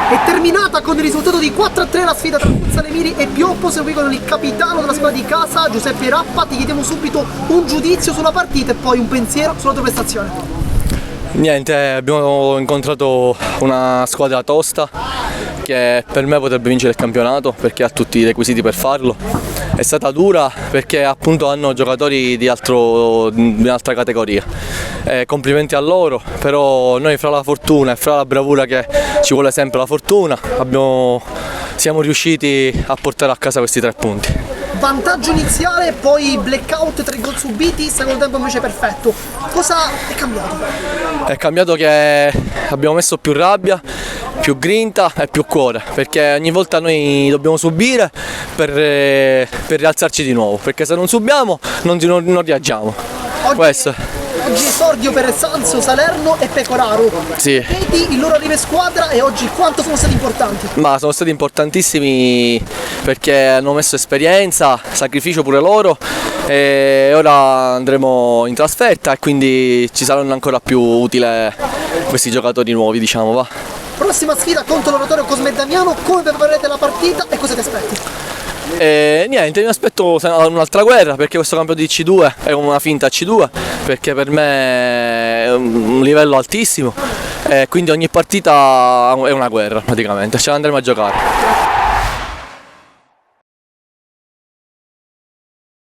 È terminata con il risultato di 4-3 la sfida tra Salemiri e Pioppo, seguivano il capitano della squadra di casa Giuseppe Rappa. Ti chiediamo subito un giudizio sulla partita e poi un pensiero sulla tua prestazione. Niente, abbiamo incontrato una squadra tosta che per me potrebbe vincere il campionato perché ha tutti i requisiti per farlo. È stata dura perché appunto hanno giocatori di un'altra categoria. Complimenti a loro, però noi fra la fortuna e fra la bravura, che ci vuole sempre la fortuna, siamo riusciti a portare a casa questi 3 punti. Vantaggio iniziale, poi blackout, 3 gol subiti, secondo tempo invece perfetto. Cosa è cambiato? È cambiato che abbiamo messo più rabbia, più grinta e più cuore, perché ogni volta noi dobbiamo subire per rialzarci di nuovo, perché se non subiamo non reagiamo. Oggi esordio per Sanso, Salerno e Pecoraro. Sì. Vedi il loro arrivo in squadra e oggi quanto sono stati importanti? Ma sono stati importantissimi perché hanno messo esperienza, sacrificio pure loro, e ora andremo in trasferta e quindi ci saranno ancora più utili questi giocatori nuovi, diciamo, va. Prossima sfida contro l'Oratorio Cosme Damiano, come preparerete la partita e cosa ti aspetti? Niente, mi aspetto un'altra guerra, perché questo campionato di C2 è una finta C2, perché per me è un livello altissimo, quindi ogni partita è una guerra praticamente, ce la andremo a giocare.